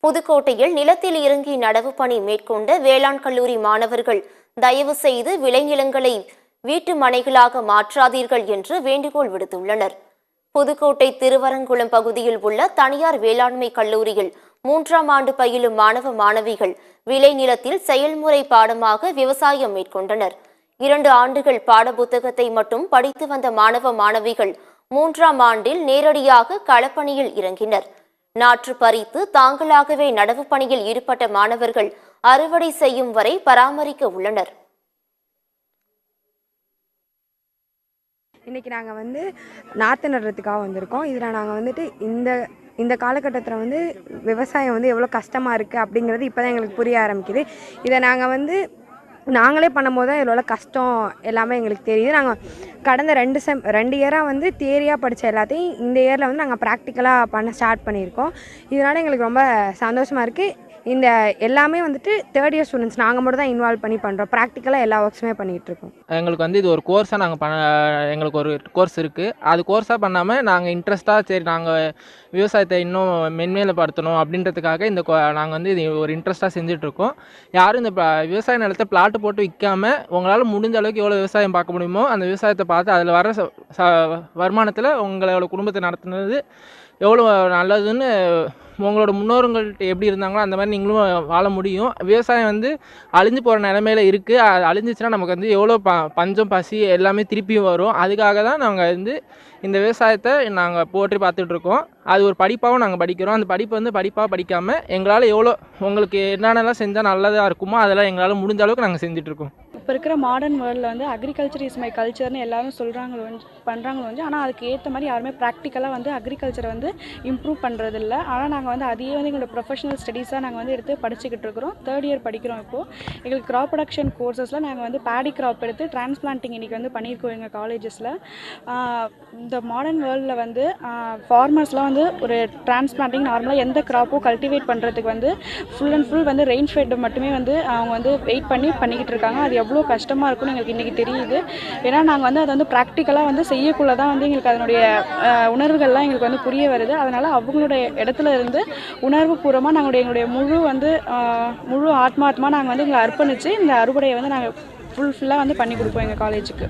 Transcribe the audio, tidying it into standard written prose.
புதுக்கோட்டையில் நிலத்தில் இறங்கி நடவு பணி மேற்கொண்ட வேளாண் கல்லூரி மாணவர்கள் தயவு செய்து விளைநிலங்களை வீட்டு மனைகளாக மாற்றாதீர்கள் என்று வேண்டுகோள் விடுத்துள்ளனர். புதுக்கோட்டை திருவரங்குளம் பகுதியில் உள்ள தனியார் வேளாண்மை கல்லூரியில் 3ஆம் ஆண்டு பயிலும் மாணவ மாணவிகள் விளைநிலத்தில் செயல்முறை பாடமாக விவசாயம் மேற்கொண்டனர். 2 ஆண்டுகள் பாடப்புத்தகத்தை மட்டும் படித்து வந்த மாணவ மாணவிகள் 3ஆம் ஆண்டில் நேரடியாக களப்பணியில் இறங்கினர். நாற்று பறித்து தாங்களாகவே நடவு பணியில் ஈடுபட்ட மாணவர்கள் அறுவடை செய்யும் வரை பராமரிக்க உள்ளனர். இன்றைக்கி நாங்கள் நாற்று நடுறதுக்காக வந்திருக்கோம். இதில் நாங்கள் இந்த காலகட்டத்தில் விவசாயம் எவ்வளோ கஷ்டமாக இருக்குது அப்படிங்கிறது இப்போ தான் எங்களுக்கு புரிய ஆரம்பிக்குது. இதை நாங்களே பண்ணும்போது தான் இதில் கஷ்டம் எல்லாமே எங்களுக்கு தெரியுது. நாங்கள் கடந்த 2 இயராக தியரியாக படித்த எல்லாத்தையும் இந்த இயரில் நாங்கள் ப்ராக்டிக்கலாக பண்ண ஸ்டார்ட் பண்ணியிருக்கோம். இதனால் எங்களுக்கு ரொம்ப சந்தோஷமாக இருக்குது. இந்த எல்லாமே 3rd இயர் ஸ்டூடெண்ட்ஸ் நாங்கள் மட்டும் தான் இன்வால்வ் பண்ணி பண்ணுறோம். ப்ராக்டிக்கலாக எல்லா ஒர்க்ஸுமே பண்ணிகிட்ருக்கோம். எங்களுக்கு இது ஒரு கோர்ஸாக எங்களுக்கு ஒரு கோர்ஸ் இருக்குது. அது கோர்ஸாக பண்ணாமல் நாங்கள் இன்ட்ரெஸ்ட்டாக சரி நாங்கள் விவசாயத்தை இன்னும் மென்மேலப்படுத்தணும் அப்படின்றதுக்காக நாங்கள் இது ஒரு இன்ட்ரெஸ்ட்டாக செஞ்சிட்ருக்கோம். யாரும் இந்த விவசாய நிலத்தை பிளாட்டு போட்டு விற்காமல் உங்களால் முடிஞ்ச அளவுக்கு எவ்வளோ விவசாயம் பார்க்க முடியுமோ அந்த விவசாயத்தை பார்த்து அதில் வர வருமானத்தில் உங்களோட குடும்பத்தை நடத்துனது எவ்வளோ நல்லதுன்னு உங்களோட முன்னோர்கள்ட்ட எப்படி இருந்தாங்களோ அந்த மாதிரி நீங்களும் வாழ முடியும். விவசாயம் அழிஞ்சு போகிற நிலைமையில இருக்குது. அழிஞ்சிச்சுன்னா நமக்கு எவ்வளோ பஞ்சம் பசி எல்லாமே திருப்பியும் வரும். அதுக்காக தான் நாங்கள் இந்த விவசாயத்தை நாங்கள் போற்றி பார்த்துட்ருக்கோம். அது ஒரு படிப்பாகவும் நாங்கள் படிக்கிறோம். அந்த படிப்பு படிப்பாக படிக்காமல் எங்களால் எவ்வளோ உங்களுக்கு என்னென்னலாம் செஞ்சால் நல்லதாக இருக்குமோ அதெல்லாம் எங்களால் முடிஞ்ச அளவுக்கு நாங்கள் செஞ்சிட்ருக்கோம். இப்போ இருக்கிற மாடர்ன் வேர்ல்டில் அக்ரிகல்ச்சர் இஸ் மை கல்ச்சர்னு எல்லாரும் பண்ணுறாங்க. ஆனால் அதுக்கு ஏற்ற மாதிரி யாருமே ப்ராக்டிக்கலாக அக்ரிகல்ச்சரை இம்ப்ரூவ் பண்ணுறதில்ல. ஆனால் நாங்கள் அதையே எங்களோட ப்ரொஃபஷனல் ஸ்டடீஸாக நாங்கள் எடுத்து படிச்சுக்கிட்டு இருக்கிறோம். 3rd இயர் படிக்கிறோம். இப்போது எங்களுக்கு க்ராப் ப்ரொடக்ஷன் கோர்சஸில் நாங்கள் பேடி க்ராப் எடுத்து டிரான்ஸ்பிளான்டிங் இன்றைக்கி பண்ணியிருக்கோம் எங்கள் காலேஜஸில். இந்த மாடர்ன் வேர்ல்டில் ஃபார்மர்ஸ்லாம் ஒரு டிரான்ஸ்பிளான்டிங் நார்மலாக எந்த க்ராப்பும் கல்டிவேட் பண்ணுறதுக்கு full and full rain fed மட்டுமே அவங்க வெயிட் பண்ணிக்கிட்டு இருக்காங்க. அது எவ்வளோ கஷ்டமாக இருக்கும்னு எங்களுக்கு இன்றைக்கி தெரியுது. ஏன்னா நாங்கள் அதை செய்யக்குள்ள தான் எங்களுக்கு அதனுடைய உணர்வுகள்லாம் எங்களுக்கு புரிய வருது. அதனால் அவங்களுடைய இடத்துல இருந்து உணர்வு பூர்வமாக நாங்களுடைய எங்களுடைய முழு ஆத்மாத்மா நாங்கள் எங்களை அர்ப்பணித்து இந்த அறுவடையை நாங்கள் ஃபுல்லாக பண்ணி கொடுப்போம் எங்கள் காலேஜுக்கு.